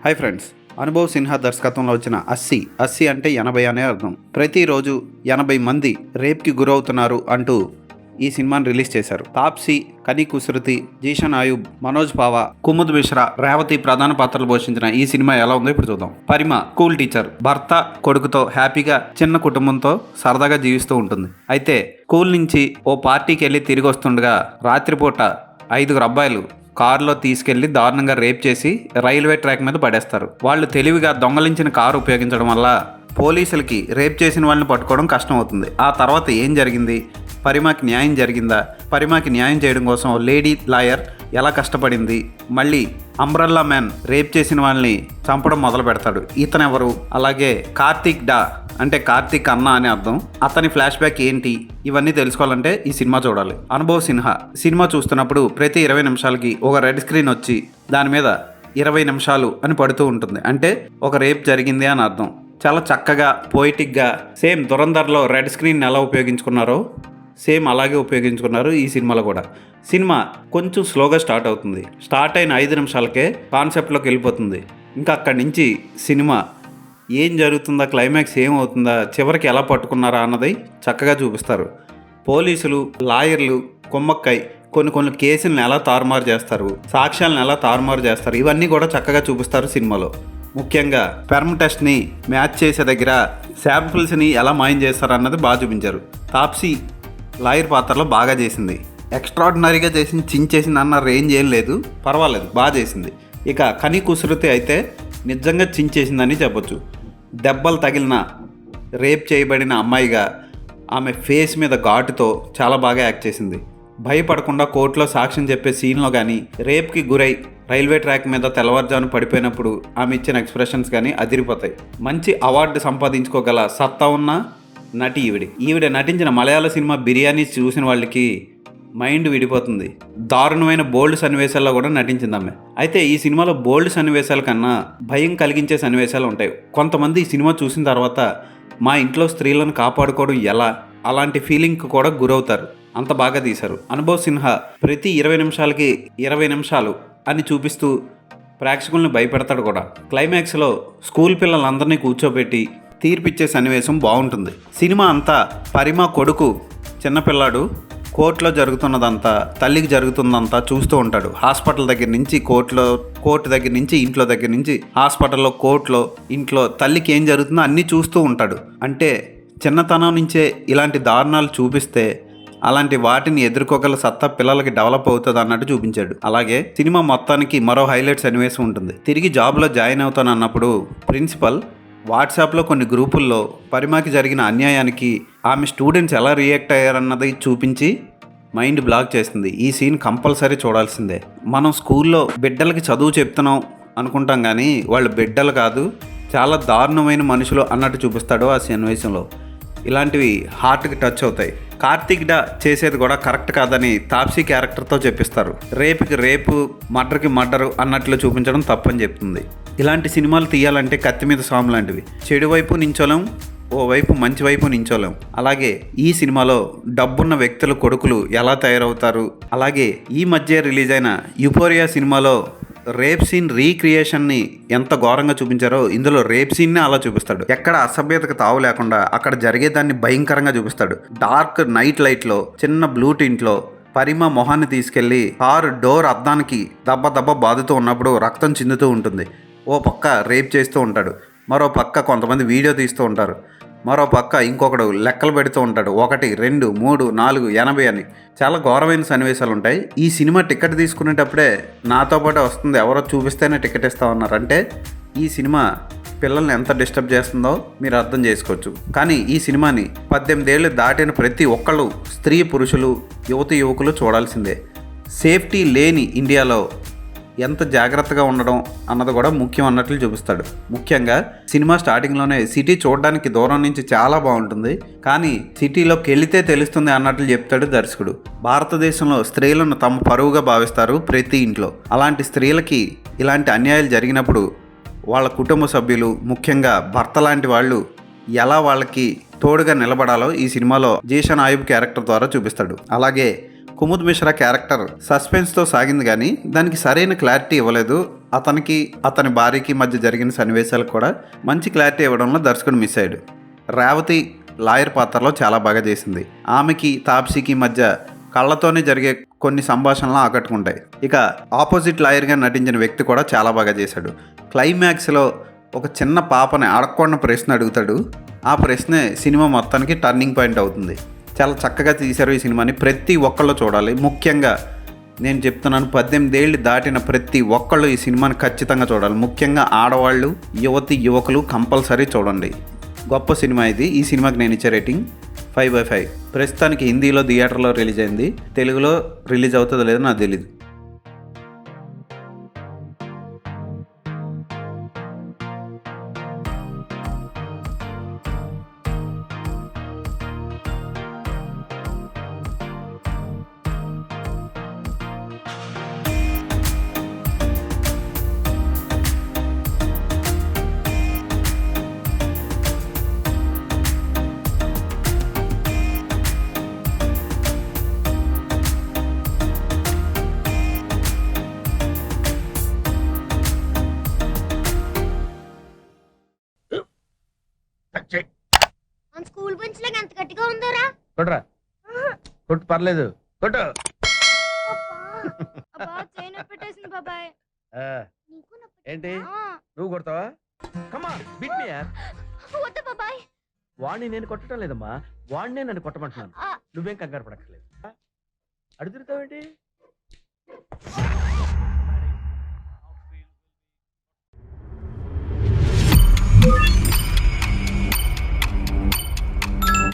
Hi friends, Anubhav Sinha దర్శకత్వంలో వచ్చిన 80 అంటే 80 అనే అర్థం. ప్రతిరోజు 80 మంది రేప్కి గురవుతున్నారు అంటూ ఈ సినిమాని రిలీజ్ చేశారు. తాప్సీ, కనీ కుసృతి, జీషన్ ఆయుబ్, మనోజ్ పావా, కుముద్ మిశ్రా, రేవతి ప్రధాన పాత్రలు పోషించిన ఈ సినిమా ఎలా ఉందో ఇప్పుడు చూద్దాం. పరిమ స్కూల్ టీచర్, భర్త కొడుకుతో హ్యాపీగా చిన్న కుటుంబంతో సరదాగా జీవిస్తూ ఉంటుంది. అయితే స్కూల్ నుంచి ఓ పార్టీకి వెళ్ళి తిరిగి వస్తుండగా రాత్రిపూట 5 అబ్బాయిలు కారులో తీసుకెళ్లి దారుణంగా రేప్ చేసి రైల్వే ట్రాక్ మీద పడేస్తారు. వాళ్ళు తెలివిగా దొంగలించిన కారు ఉపయోగించడం వల్ల పోలీసులకి రేప్ చేసిన వాళ్ళని పట్టుకోవడం కష్టం అవుతుంది. ఆ తర్వాత ఏం జరిగింది? పరిమాకి న్యాయం జరిగిందా? పరిమాకి న్యాయం చేయడం కోసం లేడీ లాయర్ ఎలా కష్టపడింది? మళ్ళీ అంబ్రెల్లా మ్యాన్ రేప్ చేసిన వాళ్ళని చంపడం మొదలు పెడతాడు. ఇతనెవరు? అలాగే కార్తీక్ డా అంటే కార్తీక్ అన్న అని అర్థం. అతని ఫ్లాష్ బ్యాక్ ఏంటి? ఇవన్నీ తెలుసుకోవాలంటే ఈ సినిమా చూడాలి. అనుభవ్ సిన్హా సినిమా చూస్తున్నప్పుడు ప్రతి 20 నిమిషాలకి ఒక రెడ్ స్క్రీన్ వచ్చి దాని మీద 20 నిమిషాలు అని పడుతూ ఉంటుంది. అంటే ఒక రేప్ జరిగింది అని అర్థం. చాలా చక్కగా పోయిటిక్గా సేమ్ దురంధర్లో రెడ్ స్క్రీన్ ఎలా ఉపయోగించుకున్నారో సేమ్ అలాగే ఉపయోగించుకున్నారు ఈ సినిమాలో కూడా. సినిమా కొంచెం స్లోగా స్టార్ట్ అవుతుంది. స్టార్ట్ అయిన 5 నిమిషాలకే కాన్సెప్ట్లోకి వెళ్ళిపోతుంది. ఇంకా అక్కడి నుంచి సినిమా ఏం జరుగుతుందా, క్లైమాక్స్ ఏమవుతుందా, చివరికి ఎలా పట్టుకున్నారా అన్నది చక్కగా చూపిస్తారు. పోలీసులు, లాయర్లు కొమ్మక్కై కొన్ని కేసులను ఎలా తారుమారు చేస్తారు, సాక్ష్యాలను ఎలా తారుమారు చేస్తారు, ఇవన్నీ కూడా చక్కగా చూపిస్తారు సినిమాలో. ముఖ్యంగా స్పెర్మ్ టెస్ట్ని మ్యాచ్ చేసే దగ్గర శాంపిల్స్ని ఎలా మాయం చేస్తారు అన్నది బాగా చూపించారు. తాప్సీ లాయర్ పాత్రలో బాగా చేసింది. ఎక్స్ట్రాడినరీగా చేసింది, చించేసింది అన్న రేంజ్ ఏం లేదు, పర్వాలేదు, బాగా చేసింది. ఇక కనీ కుసృతి అయితే నిజంగా చించేసిందని చెప్పొచ్చు. దెబ్బలు తగిలిన రేప్ చేయబడిన అమ్మాయిగా ఆమె ఫేస్ మీద ఘాటుతో చాలా బాగా యాక్ట్ చేసింది. భయపడకుండా కోర్టులో సాక్ష్యం చెప్పే సీన్లో కానీ, రేప్కి గురై రైల్వే ట్రాక్ మీద తెల్లవారుజాను పడిపోయినప్పుడు ఆమె ఇచ్చిన ఎక్స్ప్రెషన్స్ కానీ అదిరిపోతాయి. మంచి అవార్డు సంపాదించుకోగల సత్తా ఉన్న నటి ఈవిడ నటించిన మలయాళ సినిమా బిర్యానీ చూసిన వాళ్ళకి మైండ్ విడిపోతుంది. దారుణమైన బోల్డ్ సన్నివేశాల్లో కూడా నటించింది ఆమె. అయితే ఈ సినిమాలో బోల్డ్ సన్నివేశాల కన్నా భయం కలిగించే సన్నివేశాలు ఉంటాయి. కొంతమంది ఈ సినిమా చూసిన తర్వాత మా ఇంట్లో స్త్రీలను కాపాడుకోవడం ఎలా, అలాంటి ఫీలింగ్కి కూడా గురవుతారు. అంత బాగా తీశారు. అనుభవ్ సిన్హా ప్రతి 20 నిమిషాలకి 20 నిమిషాలు అని చూపిస్తూ ప్రేక్షకుల్ని భయపెడతాడు కూడా. క్లైమాక్స్లో స్కూల్ పిల్లలందరినీ కూర్చోబెట్టి తీర్పిచ్చే సన్నివేశం బాగుంటుంది. సినిమా అంతా పరిమ కొడుకు చిన్నపిల్లాడు కోర్టులో జరుగుతున్నదంతా, తల్లికి జరుగుతున్నదంతా చూస్తూ ఉంటాడు. హాస్పిటల్ దగ్గర నుంచి కోర్టు దగ్గర నుంచి ఇంట్లో దగ్గర నుంచి హాస్పిటల్లో, కోర్టులో, ఇంట్లో తల్లికి ఏం జరుగుతుందో అన్నీ చూస్తూ ఉంటాడు. అంటే చిన్నతనం నుంచే ఇలాంటి దారుణాలు చూపిస్తే అలాంటి వాటిని ఎదుర్కోగల సత్తా పిల్లలకి డెవలప్ అవుతుంది అన్నట్టు చూపించాడు. అలాగే సినిమా మొత్తానికి మరో హైలైట్ సన్నివేశం ఉంటుంది. తిరిగి జాబ్లో జాయిన్ అవుతానన్నప్పుడు ప్రిన్సిపల్ వాట్సాప్లో కొన్ని గ్రూపుల్లో పరిమాకి జరిగిన అన్యాయానికి ఆమె స్టూడెంట్స్ ఎలా రియాక్ట్ అయ్యారన్నది చూపించి మైండ్ బ్లాక్ చేస్తుంది. ఈ సీన్ కంపల్సరీ చూడాల్సిందే. మనం స్కూల్లో బిడ్డలకి చదువు చెప్తున్నాం అనుకుంటాం కానీ వాళ్ళు బిడ్డలు కాదు, చాలా దారుణమైన మనుషులు అన్నట్టు చూపిస్తాడు ఆ సన్నివేశంలో. ఇలాంటివి హార్ట్కి టచ్ అవుతాయి. కార్తీక్ డా చేసేది కూడా కరెక్ట్ కాదని తాప్సీ క్యారెక్టర్తో చెప్పిస్తారు. రేపుకి రేపు, మర్డర్కి మర్డరు అన్నట్లు చూపించడం తప్పని చెప్తుంది. ఇలాంటి సినిమాలు తీయాలంటే కత్తి మీద సాము లాంటివి. చెడు వైపు నించోలేం, ఓవైపు మంచి వైపు నించోలేం. అలాగే ఈ సినిమాలో డబ్బున్న వ్యక్తుల కొడుకులు ఎలా తయారవుతారు, అలాగే ఈ మధ్య రిలీజ్ అయిన యుఫోరియా సినిమాలో రేప్ సీన్ రీక్రియేషన్ని ఎంత ఘోరంగా చూపించారో ఇందులో రేప్ సీన్నే అలా చూపిస్తాడు. ఎక్కడ అసభ్యతకు తావు లేకుండా అక్కడ జరిగేదాన్ని భయంకరంగా చూపిస్తాడు. డార్క్ నైట్ లైట్లో చిన్న బ్లూ టింట్లో పరిమ మొహాన్ని తీసుకెళ్లి కారు డోర్ అద్దానికి దెబ్బ బాదుతూ ఉన్నప్పుడు రక్తం చిందుతూ ఉంటుంది. ఓ పక్క రేప్ చేస్తూ ఉంటాడు, మరో పక్క కొంతమంది వీడియో తీస్తూ ఉంటారు, మరో పక్క ఇంకొకడు లెక్కలు పెడుతూ ఉంటాడు. 1, 2, 3, 4, 80 అని చాలా ఘోరమైన సన్నివేశాలు ఉంటాయి. ఈ సినిమా టికెట్ తీసుకునేటప్పుడే నాతో పాటు వస్తుంది, ఎవరో చూపిస్తేనే టికెట్ ఇస్తామన్నారు. అంటే ఈ సినిమా పిల్లల్ని ఎంత డిస్టర్బ్ చేస్తుందో మీరు అర్థం చేసుకోవచ్చు. కానీ ఈ సినిమాని 18 ఏళ్ళు దాటిన ప్రతి ఒక్కళ్ళు, స్త్రీ పురుషులు, యువకులు చూడాల్సిందే. సేఫ్టీ లేని ఇండియాలో ఎంత జాగ్రత్తగా ఉండడం అన్నది కూడా ముఖ్యం అన్నట్లు చూపిస్తాడు. ముఖ్యంగా సినిమా స్టార్టింగ్లోనే సిటీ చూడడానికి దూరం నుంచి చాలా బాగుంటుంది, కానీ సిటీలోకి వెళితే తెలుస్తుంది అన్నట్లు చెప్తాడు దర్శకుడు. భారతదేశంలో స్త్రీలను తమ పరువుగా భావిస్తారు ప్రతి ఇంట్లో. అలాంటి స్త్రీలకి ఇలాంటి అన్యాయాలు జరిగినప్పుడు వాళ్ళ కుటుంబ సభ్యులు, ముఖ్యంగా భర్త లాంటి వాళ్ళు ఎలా వాళ్ళకి తోడుగా నిలబడాలో ఈ సినిమాలో జీషన్ ఆయుబ్ క్యారెక్టర్ ద్వారా చూపిస్తాడు. అలాగే కుముద్ మిశ్రా క్యారెక్టర్ సస్పెన్స్తో సాగింది కానీ దానికి సరైన క్లారిటీ ఇవ్వలేదు. అతనికి అతని భార్యకి మధ్య జరిగిన సన్నివేశాలు కూడా మంచి క్లారిటీ ఇవ్వడంలో దర్శకుడు మిస్ అయ్యాడు. రేవతి లాయర్ పాత్రలో చాలా బాగా చేసింది. ఆమెకి తాప్సీకి మధ్య కళ్ళతోనే జరిగే కొన్ని సంభాషణలు ఆకట్టుకుంటాయి. ఇక ఆపోజిట్ లాయర్గా నటించిన వ్యక్తి కూడా చాలా బాగా చేశాడు. క్లైమాక్స్లో ఒక చిన్న పాపని అడగకుండా ప్రశ్న అడుగుతాడు. ఆ ప్రశ్నే సినిమా మొత్తానికి టర్నింగ్ పాయింట్ అవుతుంది. చాలా చక్కగా తీశారు ఈ సినిమాని. ప్రతి ఒక్కళ్ళు చూడాలి. ముఖ్యంగా నేను చెప్తున్నాను, 18 ఏళ్ళు దాటిన ప్రతి ఒక్కళ్ళు ఈ సినిమాని ఖచ్చితంగా చూడాలి. ముఖ్యంగా ఆడవాళ్ళు, యువకులు కంపల్సరీ చూడండి. గొప్ప సినిమా ఇది. ఈ సినిమాకి నేను ఇచ్చే రేటింగ్ 5/5. ప్రస్తుతానికి హిందీలో థియేటర్లో రిలీజ్ అయింది. తెలుగులో రిలీజ్ అవుతుందో లేదో నాకు తెలీదు. స్కూల్ బెంచ్ లాగా ఎంత గట్టిగా ఉందోరా. కొట్రా, కొట్టు, పర్లేదు, కొట్టు. బాబాయ్ ఏంటి నువ్వు కొడతావా? కమా బీట్ మీ యార్. వద్దు బాబాయ్. వాడిని నేను కొట్టడం లేదమ్మా, వాడినే నన్ను కొట్టమంటున్నాను. నువ్వేం కంగారు పడక్కర్లేదు. అడుగుతావేంటి?